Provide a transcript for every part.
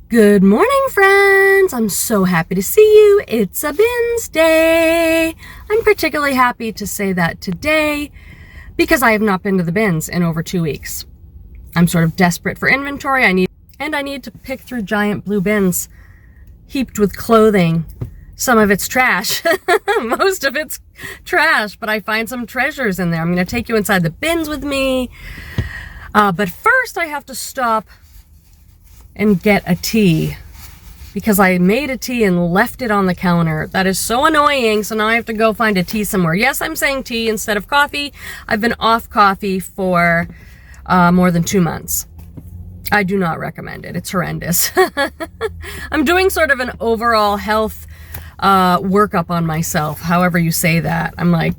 Good morning, friends! I'm so happy to see you. It's a bins day. I'm particularly happy to say that today because I have not been to the bins in over 2 weeks. I'm sort of desperate for inventory. I need to pick through giant blue bins heaped with clothing. Some of it's trash. Most of it's trash, but I find some treasures in there. I'm going to take you inside the bins with me. But first I have to stop and get a tea because I made a tea and left it on the counter. That is so annoying, so now I have to go find a tea somewhere. Yes, I'm saying tea instead of coffee. I've been off coffee for more than 2 months. I do not recommend it. It's horrendous. I'm doing sort of an overall health workup on myself, however you say that. I'm like,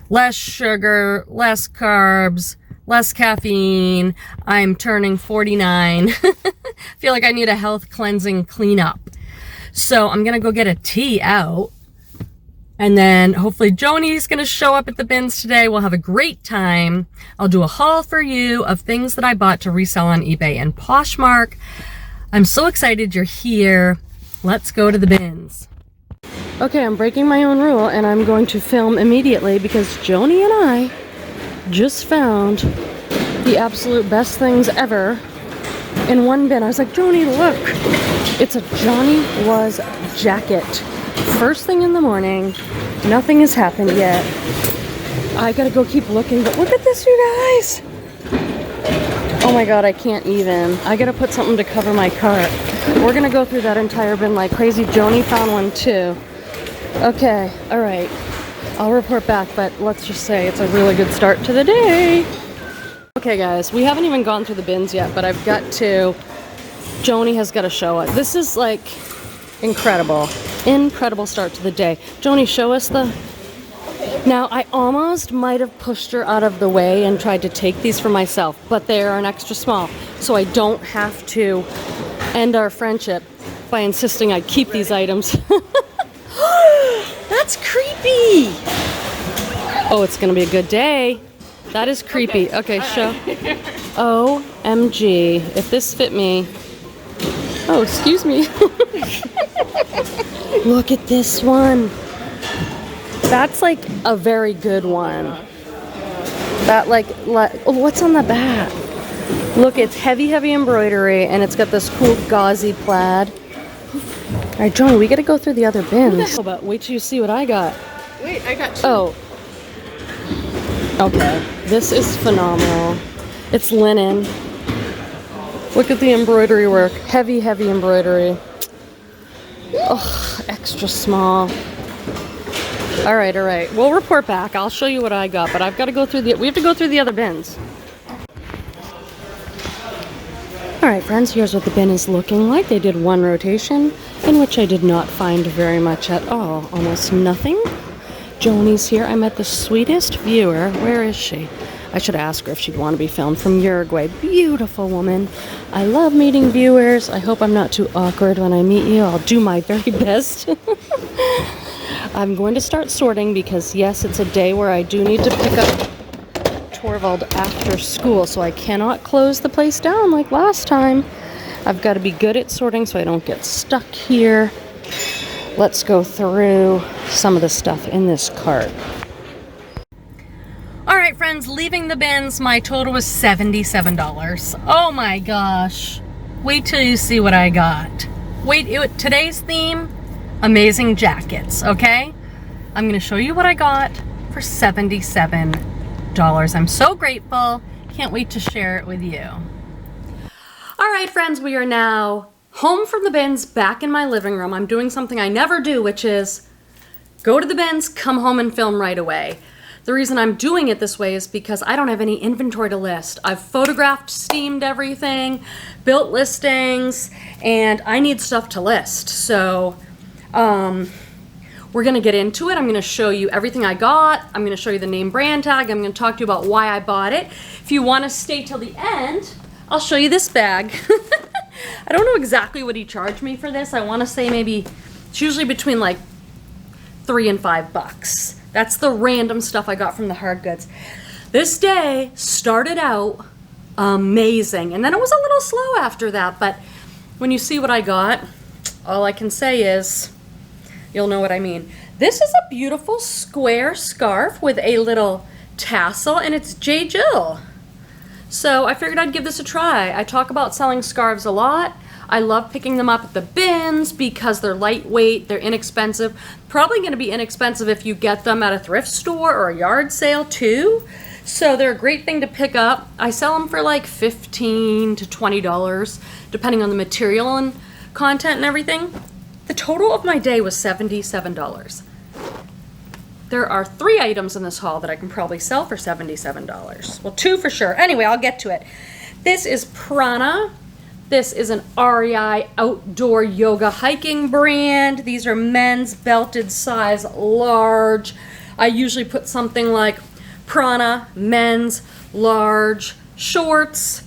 less sugar, less carbs, less caffeine. I'm turning 49. Feel like I need a health cleansing cleanup. So I'm gonna go get a tea out, and then hopefully Joni's gonna show up at the bins today. We'll have a great time. I'll do a haul for you of things that I bought to resell on eBay and Poshmark. I'm so excited you're here. Let's go to the bins. Okay, I'm breaking my own rule and I'm going to film immediately because Joni and I just found the absolute best things ever in one bin. I was like, Joni, look, it's a Johnny Was jacket. First thing in the morning, nothing has happened yet. I gotta go keep looking, but look at this, you guys. Oh my God, I can't even. I gotta put something to cover my cart. We're gonna go through that entire bin like crazy. Joni found one too. Okay, all right. I'll report back, but let's just say it's a really good start to the day. Okay guys, we haven't even gone through the bins yet, but I've got to, Joni has got to show it. This is like incredible. Incredible start to the day. Joni, show us the, now I almost might have pushed her out of the way and tried to take these for myself, but they are an extra small, so I don't have to end our friendship by insisting I keep these items. That's creepy. Oh, it's gonna be a good day. That is creepy. Okay, show. OMG. If this fit me. Oh, excuse me. Look at this one. That's like a very good one. That like oh, what's on the back? Look, it's heavy embroidery and it's got this cool gauzy plaid. All right, Joni, we gotta go through the other bins. But wait till you see what I got. Wait, I got two. Oh. Okay, this is phenomenal. It's linen. Look at the embroidery work. Heavy embroidery. Oh, extra small. All right. We'll report back. I'll show you what I got, but I've got to go through we have to go through the other bins. All right, friends, here's what the bin is looking like. They did one rotation, in which I did not find very much at all. Almost nothing. Joni's here. I met the sweetest viewer. Where is she? I should ask her if she'd want to be filmed, from Uruguay. Beautiful woman. I love meeting viewers. I hope I'm not too awkward when I meet you. I'll do my very best. I'm going to start sorting because, yes, it's a day where I do need to pick up Torvald after school, so I cannot close the place down like last time. I've got to be good at sorting so I don't get stuck here. Let's go through some of the stuff in this cart. All right, friends, leaving the bins, my total was $77. Oh my gosh. Wait till you see what I got. Today's theme, amazing jackets, okay? I'm gonna show you what I got for $77. I'm so grateful. Can't wait to share it with you. All right, friends, we are now home from the bins, back in my living room. I'm doing something I never do, which is go to the bins, come home and film right away. The reason I'm doing it this way is because I don't have any inventory to list. I've photographed, steamed everything, built listings, and I need stuff to list. So we're gonna get into it. I'm gonna show you everything I got. I'm gonna show you the name brand tag. I'm gonna talk to you about why I bought it. If you wanna stay till the end, I'll show you this bag. I don't know exactly what he charged me for this. I wanna say maybe, it's usually between like $3 and $5. That's the random stuff I got from the hard goods. This day started out amazing, and then it was a little slow after that, but when you see what I got, all I can say is, you'll know what I mean. This is a beautiful square scarf with a little tassel, and it's J. Jill. So I figured I'd give this a try. I talk about selling scarves a lot. I love picking them up at the bins because they're lightweight, they're inexpensive. Probably going to be inexpensive if you get them at a thrift store or a yard sale too. So they're a great thing to pick up. I sell them for like $15 to $20, depending on the material and content and everything. The total of my day was $77. There are 3 items in this haul that I can probably sell for $77. Well, 2 for sure. Anyway, I'll get to it. This is Prana. This is an REI outdoor yoga hiking brand. These are men's belted size large. I usually put something like Prana men's large shorts.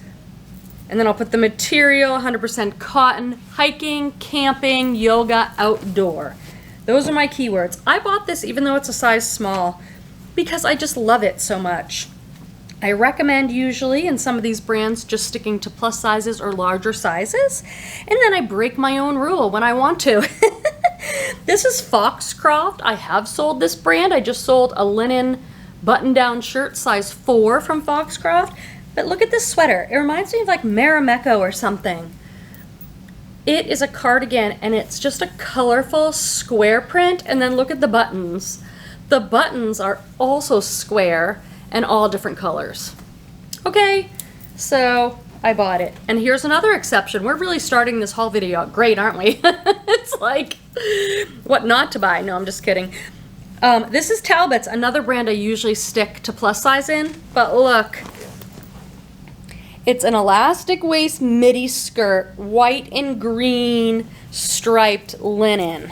And then I'll put the material, 100% cotton, hiking, camping, yoga, outdoor. Those are my keywords. I bought this even though it's a size small because I just love it so much. I recommend usually in some of these brands just sticking to plus sizes or larger sizes, and then I break my own rule when I want to. This is Foxcroft. I have sold this brand. I just sold a linen button-down shirt size 4 from Foxcroft, but look at this sweater. It reminds me of like Marimekko or something. It is a cardigan and it's just a colorful square print, and then look at the buttons. The buttons are also square and all different colors. Okay, so I bought it. And here's another exception. We're really starting this haul video out great, aren't we? It's like, what not to buy. No, I'm just kidding. This is Talbot's, another brand I usually stick to plus size in, but look. It's an elastic waist midi skirt, white and green striped linen.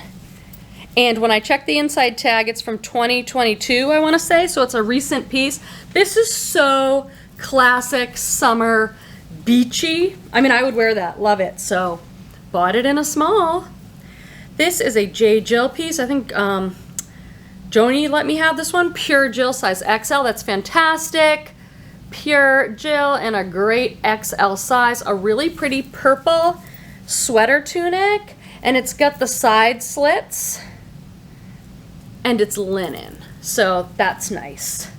And when I check the inside tag, it's from 2022, I want to say, so it's a recent piece. This is so classic summer beachy. I mean, I would wear that, love it. So bought it in a small. This is a J. Jill piece. I think Joni let me have this one. Pure Jill size XL, that's fantastic. Pure Jill in a great XL size. A really pretty purple sweater tunic, and it's got the side slits. And it's linen, so that's nice.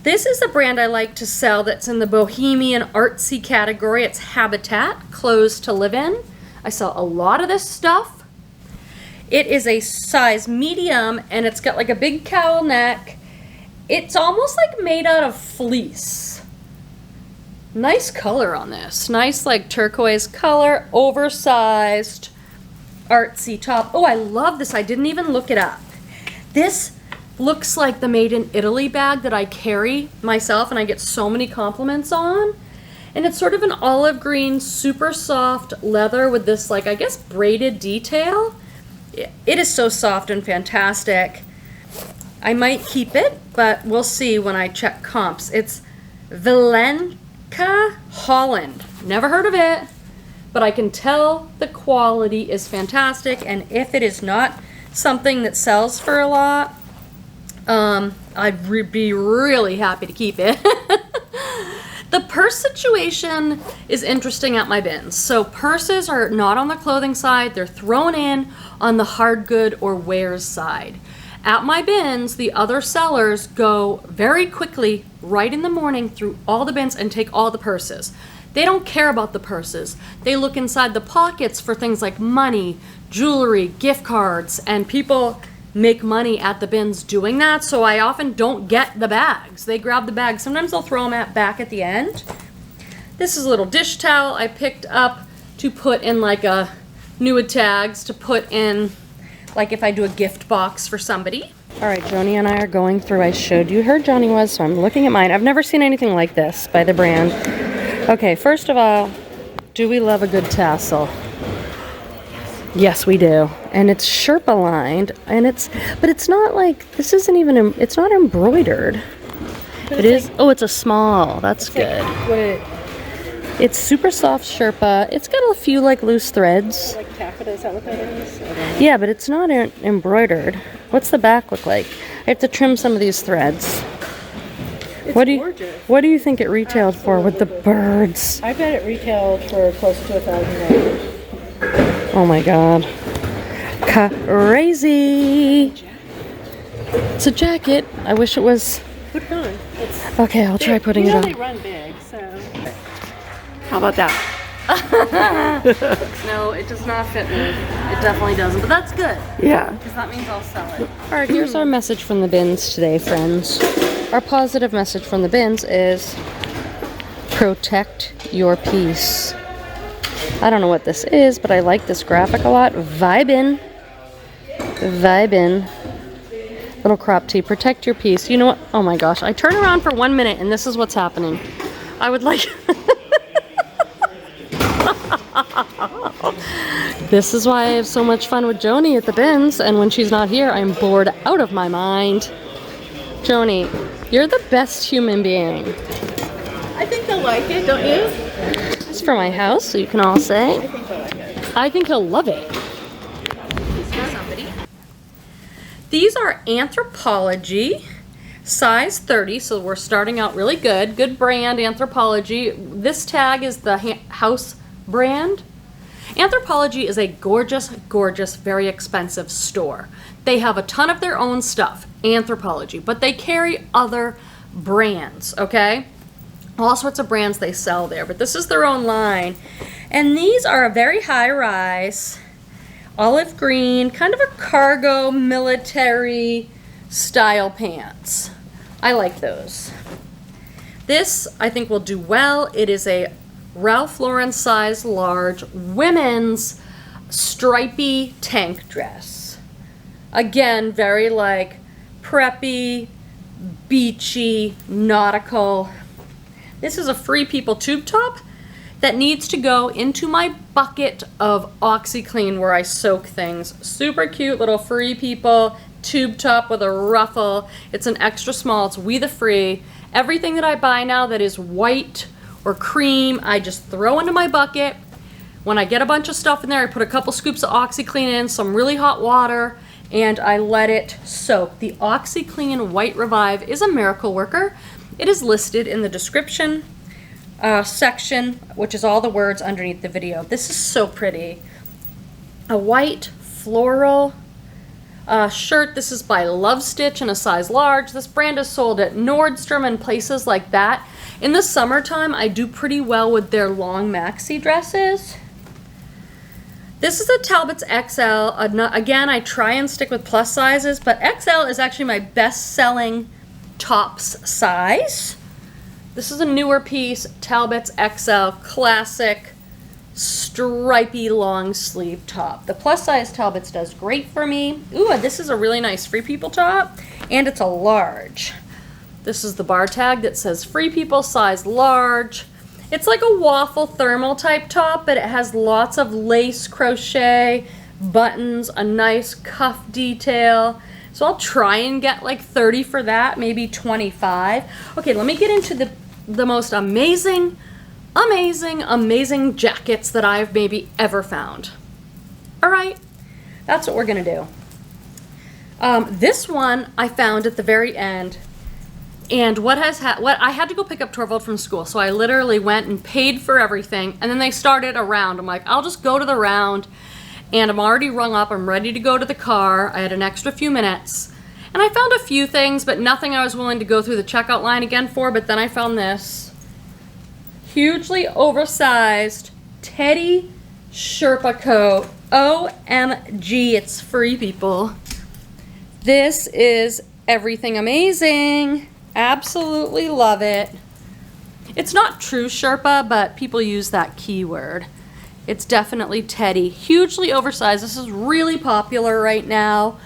This is a brand I like to sell that's in the bohemian artsy category. It's Habitat, clothes to live in. I sell a lot of this stuff. It is a size medium, and it's got like a big cowl neck. It's almost like made out of fleece. Nice color on this. Nice like turquoise color, oversized, artsy top. Oh, I love this. I didn't even look it up. This looks like the Made in Italy bag that I carry myself and I get so many compliments on. And it's sort of an olive green, super soft leather with this, like, I guess braided detail. It is so soft and fantastic. I might keep it, but we'll see when I check comps. It's Vilenka Holland. Never heard of it, but I can tell the quality is fantastic, and if it is not something that sells for a lot, I'd be really happy to keep it. The purse situation is interesting at my bins. So purses are not on the clothing side, they're thrown in on the hard good or wares side. At my bins, the other sellers go very quickly, right in the morning, through all the bins and take all the purses. They don't care about the purses. They look inside the pockets for things like money, jewelry, gift cards, and people make money at the bins doing that, so I often don't get the bags. They grab the bags. Sometimes they'll throw them back at the end. This is a little dish towel I picked up to put in like a new tags to put in, like if I do a gift box for somebody. All right, Joni and I are going through. I showed you her Joni was, so I'm looking at mine. I've never seen anything like this by the brand. Okay, first of all, do we love a good tassel? Yes, we do. And it's Sherpa lined, and but it's not like, this isn't even, it's not embroidered. It is, oh, it's a small, that's good. It's super soft Sherpa. It's got a few like loose threads. Like taffeta, is that what that is? Yeah, but it's not embroidered. What's the back look like? I have to trim some of these threads. It's gorgeous. What do you think it retailed for with the birds? I bet it retailed for close to $1,000. Oh my god. Crazy. It's a jacket. I wish it was. Put it on. It's Okay, I'll try putting you it know on. they run big, so. How about that? No, it does not fit me. It definitely doesn't, but that's good. Yeah. Because that means I'll sell it. All right, here's our message from the bins today, friends. Our positive message from the bins is protect your peace. I don't know what this is, but I like this graphic a lot. Vibin'. Vibin'. Little crop tee. Protect your peace. You know what? Oh my gosh. I turn around for 1 minute and this is what's happening. I would like... This is why I have so much fun with Joni at the bins, and when she's not here, I'm bored out of my mind. Joni, you're the best human being. I think they'll like it, don't you? It's for my house, so you can all say. I think they'll like it. I think he'll love it. These are Anthropologie, size 30, so we're starting out really good. Good brand, Anthropologie. This tag is the house brand. Anthropologie is a gorgeous, gorgeous, very expensive store. They have a ton of their own stuff, Anthropologie, but they carry other brands, okay? All sorts of brands they sell there, but this is their own line. And these are a very high rise, olive green, kind of a cargo military style pants. I like those. This I think will do well. It is a Ralph Lauren size large women's stripy tank dress. Again, very like preppy, beachy, nautical. This is a Free People tube top that needs to go into my bucket of OxyClean where I soak things. Super cute little Free People tube top with a ruffle. It's an extra small. It's We the Free. Everything that I buy now that is white or cream, I just throw into my bucket. When I get a bunch of stuff in there, I put a couple scoops of OxyClean in, some really hot water, and I let it soak. The OxyClean White Revive is a miracle worker. It is listed in the description section, which is all the words underneath the video. This is so pretty. A white floral shirt. This is by Love Stitch in a size large. This brand is sold at Nordstrom and places like that. In the summertime, I do pretty well with their long maxi dresses. This is a Talbot's XL. Again, I try and stick with plus sizes, but XL is actually my best-selling tops size. This is a newer piece, Talbot's XL classic stripy long sleeve top. The plus size Talbot's does great for me. Ooh, this is a really nice Free People top, and it's a large. This is the bar tag that says Free People size large. It's like a waffle thermal type top, but it has lots of lace crochet, buttons, a nice cuff detail. So I'll try and get like 30 for that, maybe 25. Okay, let me get into the most amazing jackets that I've maybe ever found. All right, that's what we're gonna do. This one I found at the very end. And what I had to go pick up Torvald from school, so I literally went and paid for everything, and then they started a round. I'm like, I'll just go to the round, and I'm already rung up. I'm ready to go to the car. I had an extra few minutes, and I found a few things, but nothing I was willing to go through the checkout line again for. But then I found this hugely oversized Teddy Sherpa coat. OMG, it's Free People. This is everything amazing. Absolutely love it. It's not true Sherpa, but people use that keyword. It's definitely Teddy. Hugely oversized. This is really popular right now.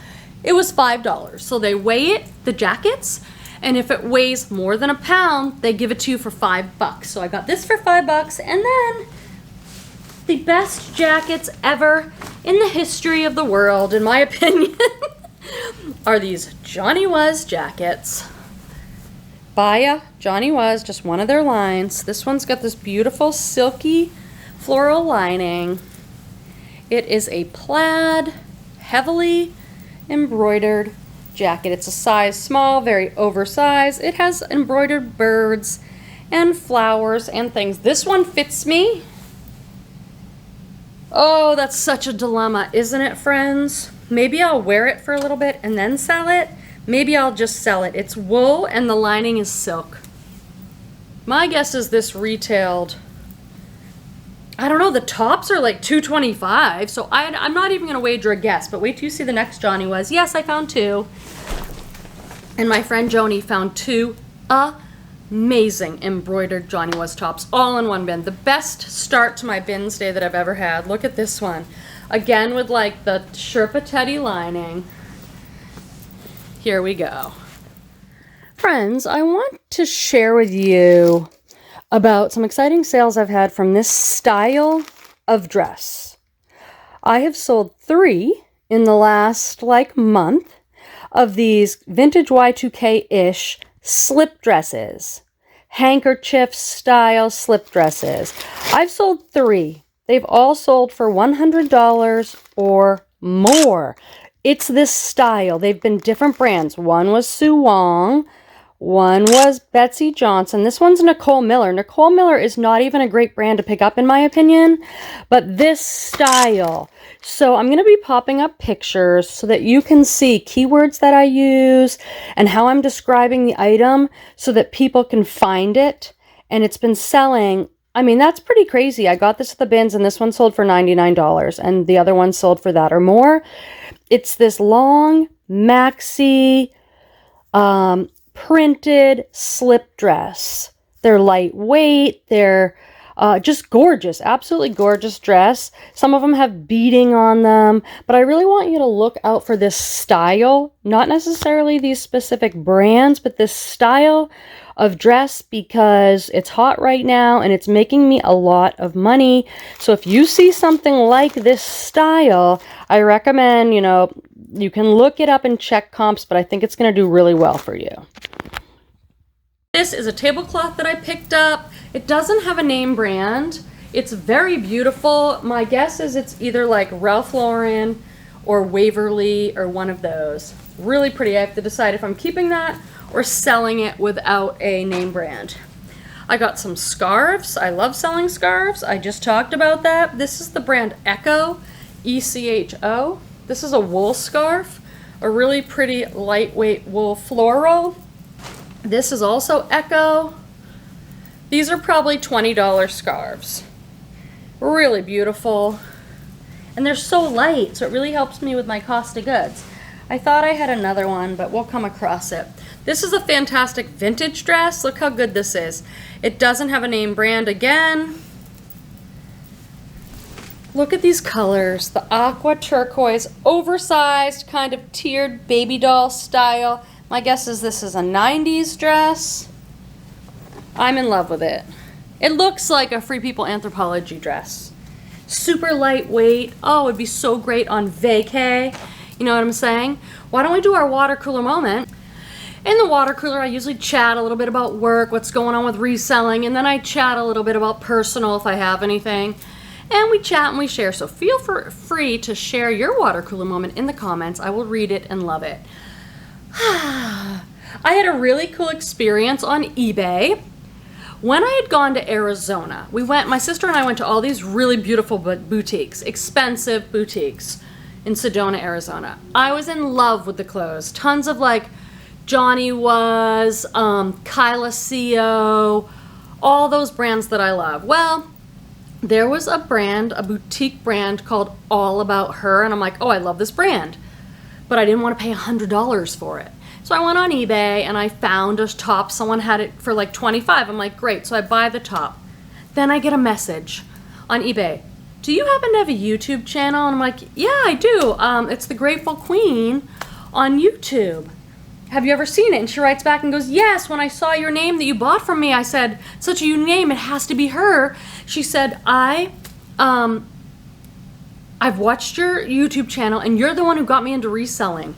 It was $5. So they weigh it, the jackets, and if it weighs more than a pound, they give it to you for $5. So I got this for $5, and then the best jackets ever in the history of the world, in my opinion, are these Johnny Was jackets. By Johnny Was, just one of their lines. This one's got this beautiful silky floral lining. It is a plaid, heavily embroidered jacket. It's a size small, very oversized. It has embroidered birds and flowers and things. This one fits me Oh, that's such a dilemma, isn't it, friends? Maybe I'll wear it for a little bit and then sell it. Maybe I'll just sell it. It's wool and the lining is silk. My guess is this retailed, I don't know, the tops are like $225, so I'm not even going to wager a guess, but wait till you see the next Johnny Was. Yes, I found two. And my friend Joni found two amazing embroidered Johnny Was tops, all in one bin. The best start to my bins day that I've ever had. Look at this one. Again with like the Sherpa Teddy lining. Here we go. Friends, I want to share with you about some exciting sales I've had from this style of dress. I have sold 3 in the last like month of these vintage Y2K-ish slip dresses. Handkerchief style slip dresses. I've sold 3. They've all sold for $100 or more. It's this style. They've been different brands. One was Sue Wong. One was Betsy Johnson. This one's Nicole Miller. Nicole Miller is not even a great brand to pick up in my opinion, but this style. So I'm going to be popping up pictures so that you can see keywords that I use and how I'm describing the item so that people can find it. And it's been selling. I mean, that's pretty crazy. I got this at the bins and this one sold for $99 and the other one sold for that or more. It's this long maxi, printed slip dress. They're lightweight. They're just gorgeous, absolutely gorgeous dress. Some of them have beading on them, but I really want you to look out for this style, not necessarily these specific brands, but this style of dress because it's hot right now and it's making me a lot of money. So if you see something like this style, I recommend, you can look it up and check comps, but I think it's going to do really well for you. This is a tablecloth that I picked up. It doesn't have a name brand. It's very beautiful. My guess is it's either like Ralph Lauren or Waverly or one of those. Really pretty. I have to decide if I'm keeping that or selling it without a name brand. I got some scarves. I love selling scarves. I just talked about that. This is the brand Echo, E-C-H-O. This is a wool scarf, a really pretty lightweight wool floral. This is also Echo. These are probably $20 scarves. Really beautiful. And they're so light, so it really helps me with my cost of goods. I thought I had another one, but we'll come across it. This is a fantastic vintage dress. Look how good this is. It doesn't have a name brand again. Look at these colors. The aqua turquoise, oversized, kind of tiered baby doll style. My guess is this is a 90s dress. I'm in love with it. It looks like a Free People Anthropology dress. Super lightweight. Oh, it'd be so great on vacay. You know what I'm saying? Why don't we do our water cooler moment? In the water cooler, I usually chat a little bit about work, what's going on with reselling, and then I chat a little bit about personal if I have anything. And we chat and we share. So feel free to share your water cooler moment in the comments. I will read it and love it. I had a really cool experience on eBay. When I had gone to Arizona, my sister and I went to all these really beautiful boutiques, expensive boutiques in Sedona, Arizona. I was in love with the clothes. Tons of like Johnny Was, Kyla CO, all those brands that I love. Well, there was a boutique brand called All About Her, and I'm like, oh, I love this brand. But I didn't want to pay $100 for it. So I went on eBay and I found a top. Someone had it for like $25. I'm like, great. So I buy the top. Then I get a message on eBay. Do you happen to have a YouTube channel? And I'm like, yeah, I do. It's The Grateful Queen on YouTube. Have you ever seen it? And she writes back and goes, yes, when I saw your name that you bought from me, I said, such a unique name, it has to be her. She said, I've watched your YouTube channel and you're the one who got me into reselling.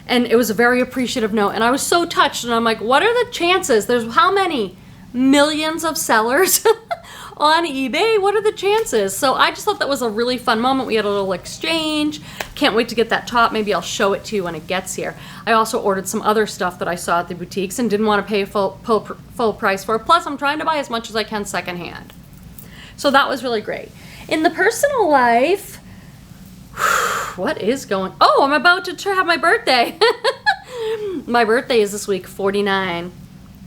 And it was a very appreciative note. And I was so touched. And I'm like, what are the chances? There's how many millions of sellers on eBay? What are the chances? So I just thought that was a really fun moment. We had a little exchange. Can't wait to get that top. Maybe I'll show it to you when it gets here. I also ordered some other stuff that I saw at the boutiques and didn't want to pay full price for. Plus, I'm trying to buy as much as I can secondhand. So that was really great. In the personal life, what is going... Oh, I'm about to have my birthday. My birthday is this week, 49.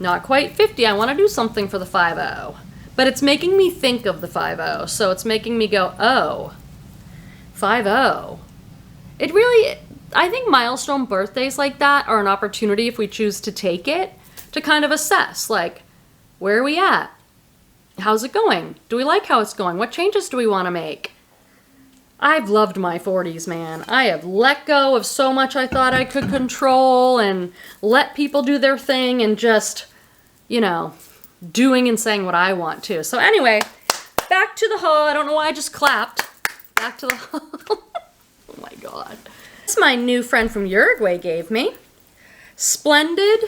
Not quite 50. I want to do something for the 50. But it's making me think of the 50. So it's making me go, oh, 50. It really... I think milestone birthdays like that are an opportunity, if we choose to take it, to kind of assess, like, where are we at? How's it going? Do we like how it's going? What changes do we want to make? I've loved my 40s, man. I have let go of so much I thought I could control and let people do their thing and just, you know, doing and saying what I want to. So anyway, back to the haul. I don't know why I just clapped. Back to the haul. Oh my God. This my new friend from Uruguay gave me. Splendid,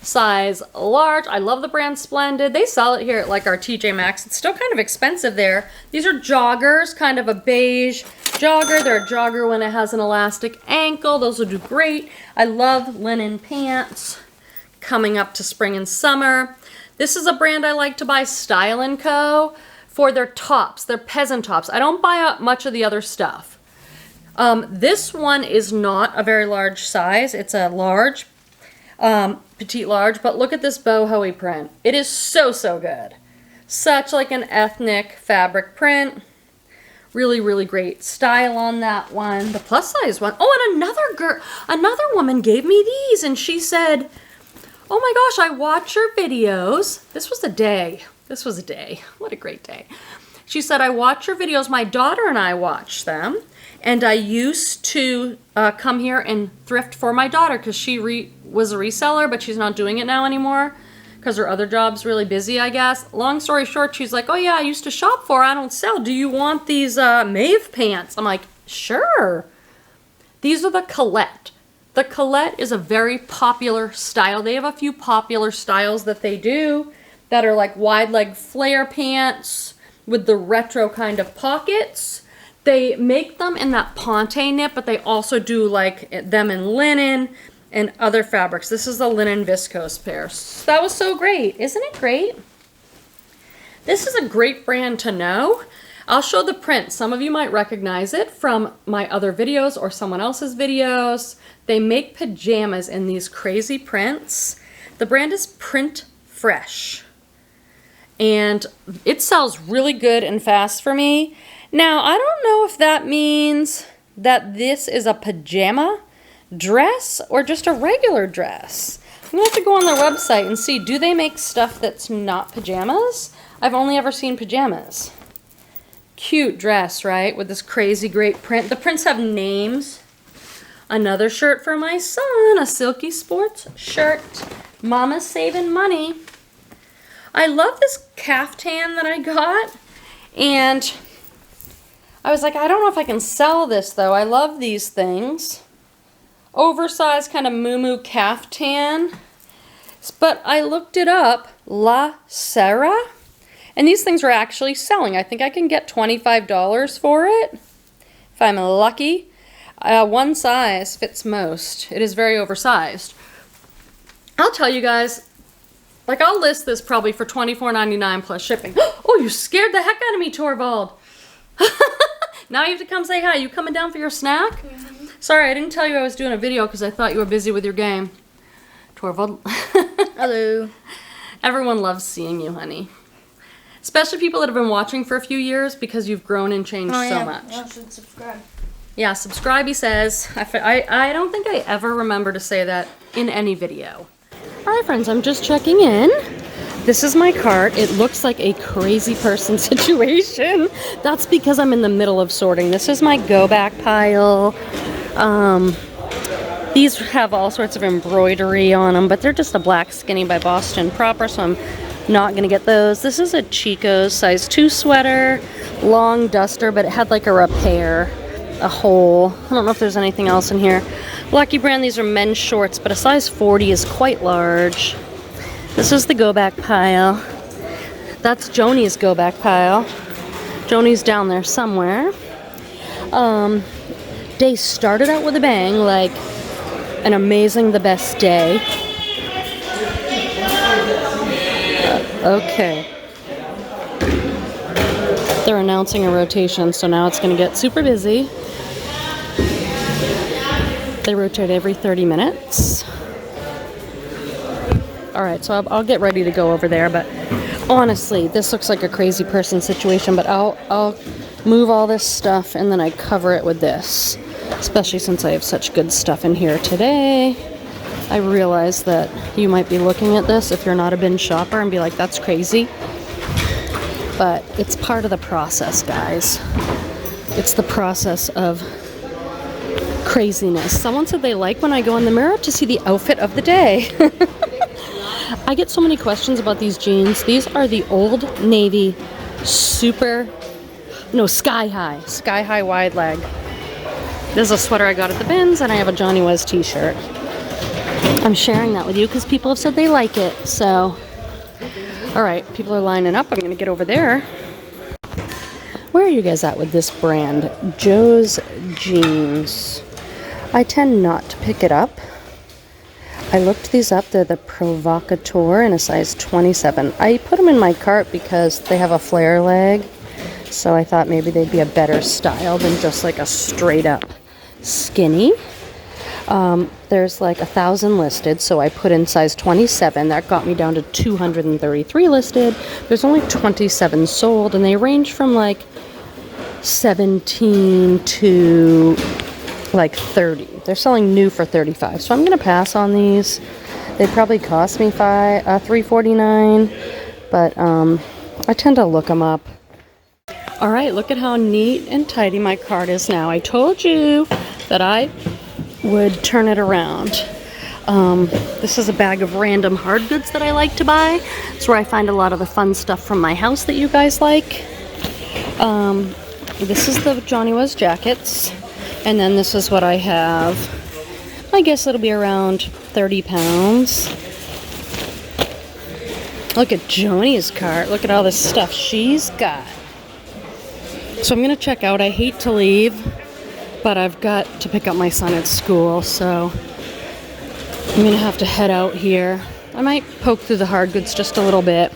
size large. I love the brand Splendid. They sell it here at like our TJ Maxx. It's still kind of expensive there. These are joggers, kind of a beige jogger. They're a jogger when it has an elastic ankle. Those will do great. I love linen pants coming up to spring and summer. This is a brand I like to buy, Style & Co. for their tops, their peasant tops. I don't buy much of the other stuff. This one is not a very large size. It's a large, petite large, but look at this boho print. It is so, so good. Such like an ethnic fabric print. Really, really great style on that one. The plus size one. Oh, and another woman gave me these and she said, oh my gosh, I watch your videos. This was a day. This was a day. What a great day. She said, I watch your videos. My daughter and I watch them. And I used to come here and thrift for my daughter because she was a reseller, but she's not doing it now anymore because her other job's really busy, I guess. Long story short, she's like, oh yeah, I used to shop for, I don't sell. Do you want these Maeve pants? I'm like, sure. These are the Colette. The Colette is a very popular style. They have a few popular styles that they do that are like wide leg flare pants with the retro kind of pockets. They make them in that ponte knit, but they also do like them in linen and other fabrics. This is the linen viscose pair. That was so great. Isn't it great? This is a great brand to know. I'll show the print. Some of you might recognize it from my other videos or someone else's videos. They make pajamas in these crazy prints. The brand is Print Fresh. And it sells really good and fast for me. Now, I don't know if that means that this is a pajama dress or just a regular dress. I'm going to have to go on their website and see, do they make stuff that's not pajamas? I've only ever seen pajamas. Cute dress, right? With this crazy great print. The prints have names. Another shirt for my son, a silky sports shirt. Mama's saving money. I love this caftan that I got, and I was like, I don't know if I can sell this though. I love these things. Oversized kind of moo-moo caftan. But I looked it up, La Serra, and these things are actually selling. I think I can get $25 for it, if I'm lucky. One size fits most. It is very oversized. I'll tell you guys, like I'll list this probably for $24.99 plus shipping. Oh, you scared the heck out of me, Torvald. Now you have to come say hi. You coming down for your snack? Mm-hmm. Sorry, I didn't tell you I was doing a video because I thought you were busy with your game. Torvald. Hello. Everyone loves seeing you, honey. Especially people that have been watching for a few years because you've grown and changed so much. You should subscribe. Yeah, subscribe, he says. I don't think I ever remember to say that in any video. All right, friends, I'm just checking in. This is my cart. It looks like a crazy person situation. That's because I'm in the middle of sorting. This is my go back pile. These have all sorts of embroidery on them, but they're just a black skinny by Boston Proper, so I'm not gonna get those. This is a Chico's size 2 sweater, long duster, but it had like a repair, a hole. I don't know if there's anything else in here. Lucky brand, these are men's shorts, but a size 40 is quite large. This is the go back pile. That's Joni's go back pile. Joni's down there somewhere. Day started out with a bang, like an amazing, the best day. Okay. They're announcing a rotation, so now it's going to get super busy. They rotate every 30 minutes. All right, so I'll get ready to go over there, but honestly, this looks like a crazy person situation, but I'll move all this stuff and then I cover it with this, especially since I have such good stuff in here today. I realize that you might be looking at this if you're not a bin shopper and be like, that's crazy. But it's part of the process, guys. It's the process of craziness. Someone said they like when I go in the mirror to see the outfit of the day. I get so many questions about these jeans. These are the Old Navy sky high wide leg. This is a sweater I got at the bins, and I have a Johnny Was t-shirt. I'm sharing that with you because people have said they like it. So, all right, people are lining up. I'm gonna get over there. Where are you guys at with this brand? Joe's Jeans. I tend not to pick it up. I looked these up. They're the Provocateur in a size 27. I put them in my cart because they have a flare leg. So I thought maybe they'd be a better style than just like a straight up skinny. There's like 1,000 listed, so I put in size 27. That got me down to 233 listed. There's only 27 sold, and they range from like 17 to like 30. They're selling new for 35, so I'm gonna pass on these. They probably cost me $3.49, but I tend to look them up. All right, look at how neat and tidy my cart is now. I told you that I would turn it around. This is a bag of random hard goods that I like to buy. It's where I find a lot of the fun stuff from my house that you guys like. This is the Johnny Was jackets, and then this is what I have. I guess it'll be around 30 pounds. Look at Joni's cart. Look at all this stuff she's got. So I'm gonna check out. I hate to leave, but I've got to pick up my son at school, so I'm gonna have to head out here. I might poke through the hard goods just a little bit,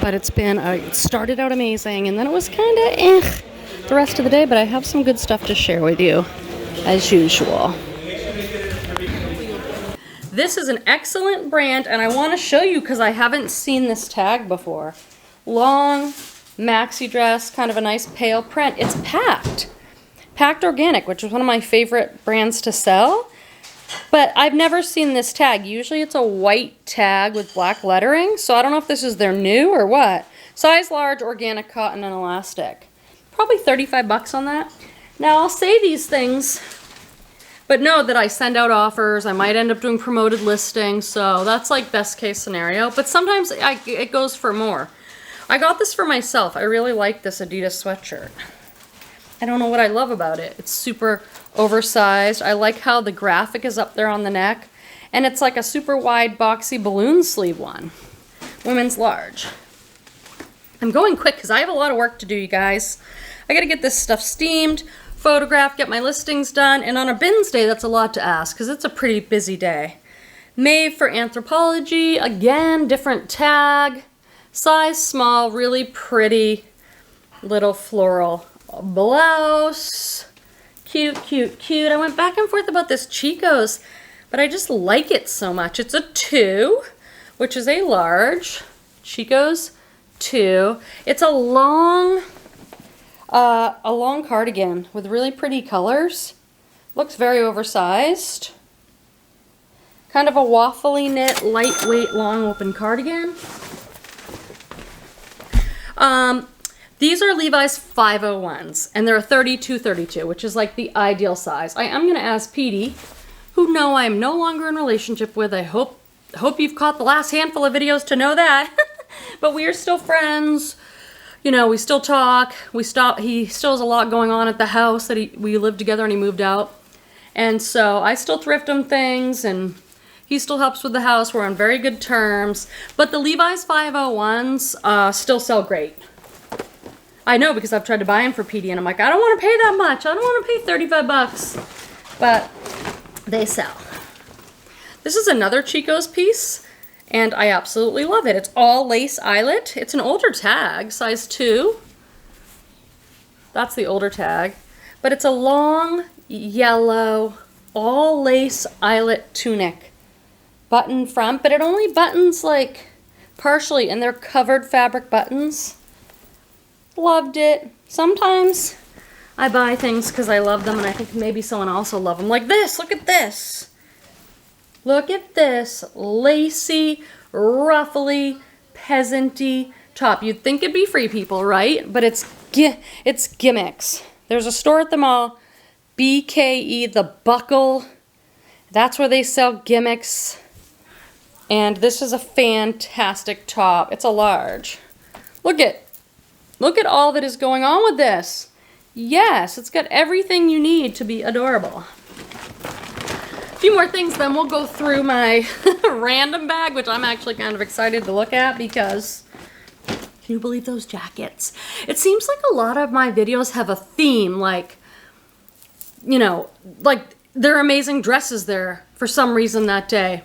but it started out amazing, and then it was kind of the rest of the day, but I have some good stuff to share with you, as usual. This is an excellent brand, and I want to show you because I haven't seen this tag before. Long maxi dress, kind of a nice pale print. It's Packed Organic, which is one of my favorite brands to sell. But I've never seen this tag. Usually it's a white tag with black lettering, so I don't know if this is their new or what. Size large, organic cotton and elastic. Probably 35 bucks on that. Now I'll say these things, but know that I send out offers. I might end up doing promoted listings, so that's like best case scenario. But sometimes it goes for more. I got this for myself. I really like this Adidas sweatshirt. I don't know what I love about it. It's super oversized. I like how the graphic is up there on the neck. And it's like a super wide boxy balloon sleeve one. Women's large. I'm going quick because I have a lot of work to do, you guys. I gotta get this stuff steamed, photographed, get my listings done. And on a bins day, that's a lot to ask because it's a pretty busy day. Made for Anthropology. Again, different tag. Size small, really pretty little floral blouse. Cute, cute, cute. I went back and forth about this Chico's, but I just like it so much. It's a 2, which is a large. Chico's 2. It's a long cardigan with really pretty colors. Looks very oversized. Kind of a waffly knit, lightweight, long open cardigan. These are Levi's 501s, and they're a 32, which is like the ideal size. I am going to ask Petey, who I am no longer in relationship with. I hope you've caught the last handful of videos to know that. But we are still friends. You know, we still talk. He still has a lot going on at the house that we lived together and he moved out. And so I still thrift him things, and he still helps with the house. We're on very good terms. But the Levi's 501s still sell great. I know because I've tried to buy them for PD, and I'm like, I don't want to pay that much. I don't want to pay 35 bucks. But they sell. This is another Chico's piece, and I absolutely love it. It's all lace eyelet. It's an older tag, size 2. That's the older tag. But it's a long yellow all lace eyelet tunic. Button front, but it only buttons like partially, and they're covered fabric buttons. Loved it. Sometimes I buy things because I love them and I think maybe someone else will love them. Like this, look at this. Look at this lacy, ruffly, peasanty top. You'd think it'd be Free People, right? But it's gimmicks. There's a store at the mall, BKE, the Buckle. That's where they sell gimmicks. And this is a fantastic top. It's a large. Look at all that is going on with this. Yes, it's got everything you need to be adorable. A few more things, then we'll go through my random bag, which I'm actually kind of excited to look at because can you believe those jackets? It seems like a lot of my videos have a theme, like, you know, like there are amazing dresses there for some reason that day.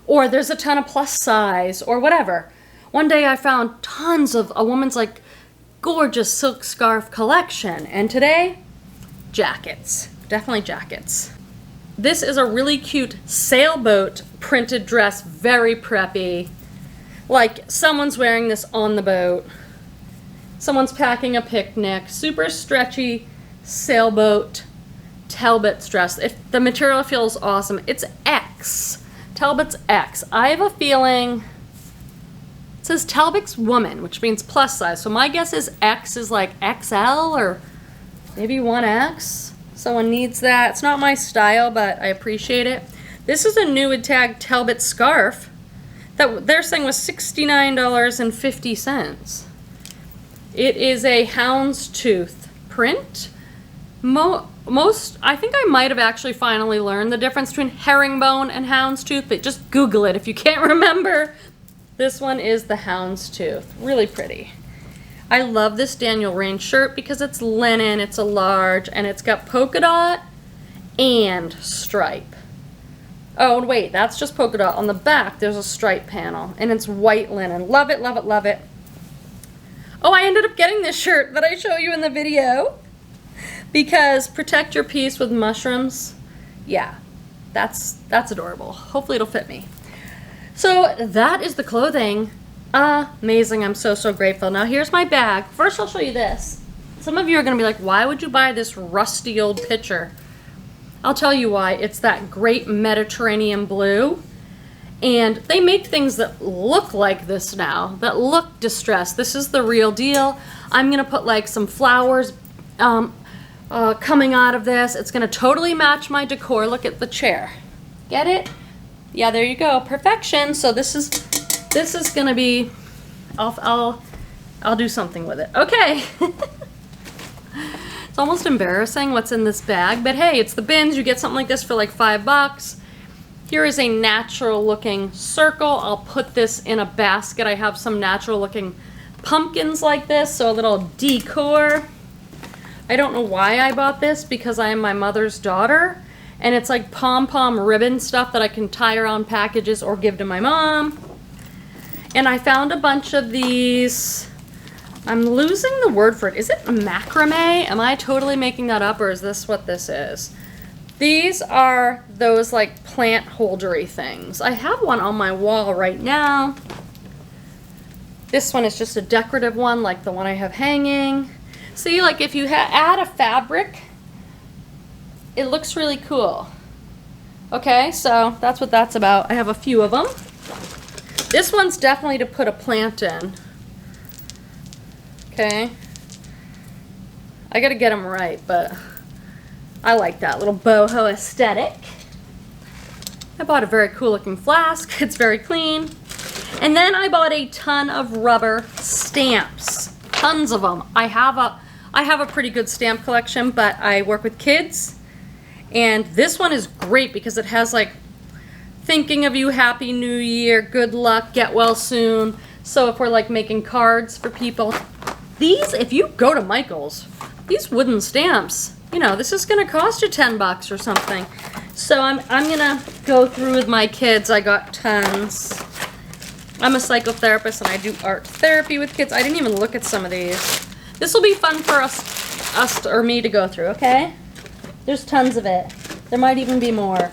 Or there's a ton of plus size or whatever. One day I found tons of a woman's like gorgeous silk scarf collection. And today, jackets. Definitely jackets. This is a really cute sailboat printed dress, very preppy. Like someone's wearing this on the boat. Someone's packing a picnic. Super stretchy sailboat Talbot's dress. The material feels awesome. It's X. Talbot's X. I have a feeling it says Talbot's woman, which means plus size. So my guess is X is like XL or maybe 1X. Someone needs that. It's not my style, but I appreciate it. This is a new tag Talbot scarf that they're saying was $69.50. It is a houndstooth print. I think I might have actually finally learned the difference between herringbone and houndstooth, but just Google it if you can't remember. This one is the houndstooth. Really pretty. I love this Daniel Rain shirt because it's linen, it's a large, and it's got polka dot and stripe. Oh, wait, that's just polka dot. On the back, there's a stripe panel, and it's white linen. Love it, love it, love it. Oh, I ended up getting this shirt that I show you in the video. Because protect your piece with mushrooms, yeah, that's adorable. Hopefully it'll fit me. So that is the clothing. Amazing, I'm so grateful. Now here's my bag. First I'll show you this. Some of you are gonna be like, why would you buy this rusty old picture? I'll tell you why. It's that great Mediterranean blue. And they make things that look like this now, that look distressed. This is the real deal. I'm gonna put like some flowers, coming out of this. It's gonna totally match my decor. Look at the chair. Get it? Yeah, there you go. Perfection. So this is gonna be, I'll do something with it. Okay. It's almost embarrassing what's in this bag, but hey, it's the bins. You get something like this for like $5. Here is a natural looking circle. I'll put this in a basket. I have some natural looking pumpkins like this, so a little decor. I don't know why I bought this because I am my mother's daughter and it's like pom-pom ribbon stuff that I can tie around packages or give to my mom. And I found a bunch of these, I'm losing the word for it. Is it macrame? Am I totally making that up or is this what this is? These are those like plant holdery things. I have one on my wall right now. This one is just a decorative one like the one I have hanging. See, like if you add a fabric, it looks really cool. Okay, so that's what that's about. I have a few of them. This one's definitely to put a plant in. Okay. I gotta get them right, but I like that little boho aesthetic. I bought a very cool looking flask. It's very clean. And then I bought a ton of rubber stamps. Tons of them. I have a pretty good stamp collection, but I work with kids. And this one is great because it has like thinking of you, happy new year, good luck, get well soon. So if we're like making cards for people, these, if you go to Michael's, these wooden stamps, you know, this is gonna cost you $10 or something. So I'm gonna go through with my kids. I got tons. I'm a psychotherapist and I do art therapy with kids. I didn't even look at some of these. This will be fun for us us or me to go through, okay? There's tons of it. There might even be more.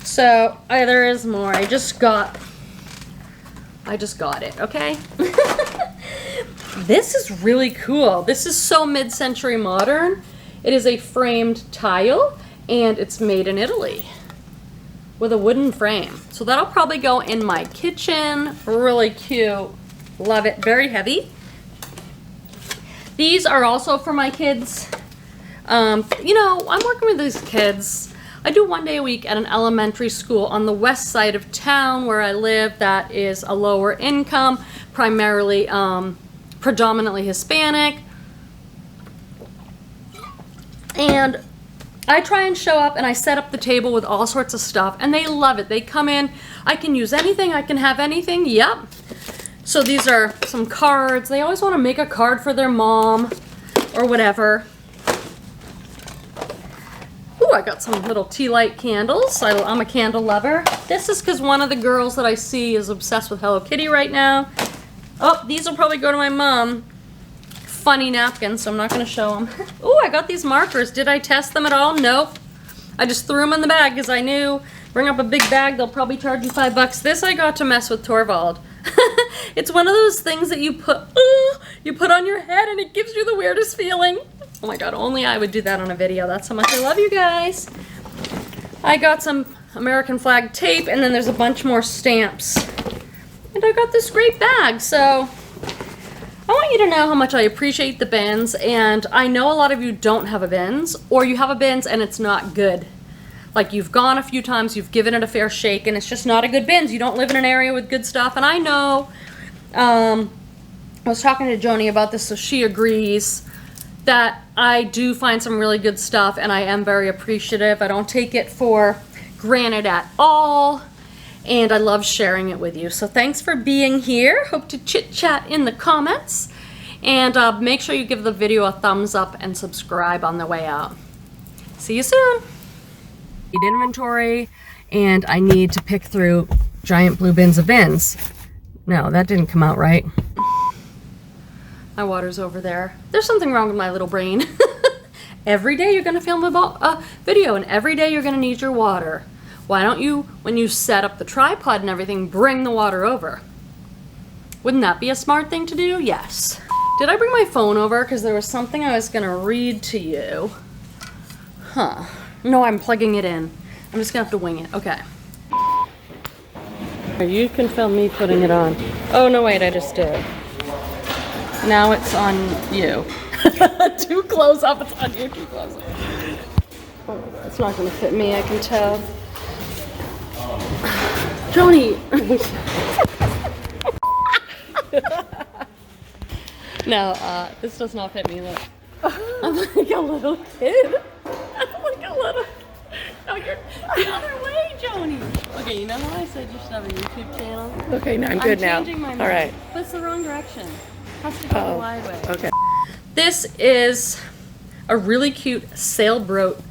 So, there is more. I just got it, okay? This is really cool. This is so mid-century modern. It is a framed tile, and it's made in Italy with a wooden frame. So that'll probably go in my kitchen. Really cute. Love it. Very heavy. These are also for my kids. You know, I'm working with these kids. I do 1 day a week at an elementary school on the west side of town where I live that is a lower income, primarily, predominantly Hispanic. And I try and show up and I set up the table with all sorts of stuff and they love it. They come in, I can use anything, I can have anything, yep. So these are some cards. They always want to make a card for their mom or whatever. Ooh, I got some little tea light candles. I'm a candle lover. This is because one of the girls that I see is obsessed with Hello Kitty right now. Oh, these will probably go to my mom. Funny napkins, so I'm not going to show them. Ooh, I got these markers. Did I test them at all? Nope. I just threw them in the bag because I knew bring up a big bag, they'll probably charge you $5. This I got to mess with Torvald. It's one of those things that you put on your head and it gives you the weirdest feeling. Oh my god, only I would do that on a video. That's how much I love you guys. I got some American flag tape and then there's a bunch more stamps. And I got this great bag, so I want you to know how much I appreciate the bins, and I know a lot of you don't have a bins, or you have a bins and it's not good. Like you've gone a few times, you've given it a fair shake, and it's just not a good bins. You don't live in an area with good stuff, and I know, I was talking to Joni about this, so she agrees that I do find some really good stuff, and I am very appreciative. I don't take it for granted at all, and I love sharing it with you. So thanks for being here. Hope to chit chat in the comments, and make sure you give the video a thumbs up and subscribe on the way out. See you soon. Inventory, and I need to pick through giant blue bins of bins. No, that didn't come out right. My water's over there. There's something wrong with my little brain. Every day you're gonna film a video, and every day you're gonna need your water. Why don't you, when you set up the tripod and everything, bring the water over? Wouldn't that be a smart thing to do? Yes. Did I bring my phone over? Because there was something I was gonna read to you. Huh. No, I'm plugging it in. I'm just gonna have to wing it. Okay. You can film me putting it on. Oh, no, wait, I just did. Now it's on you. Too close up, it's on you, too close up. Oh, it's not gonna fit me, I can tell. Joni! No, this does not fit me, look. I'm like a little kid. I'm like a little... No, you're the other way, Joni. Okay, you know how I said you should have a YouTube channel? Okay, no, I'm good now. I'm changing my mind. All right. But it's the wrong direction. It has to go the wide way. Okay. This is a really cute sailboat.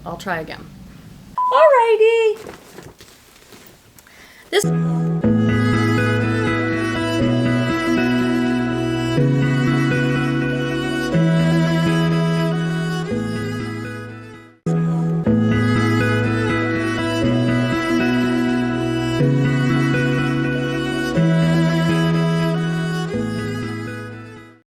I'll try again. Alrighty. This...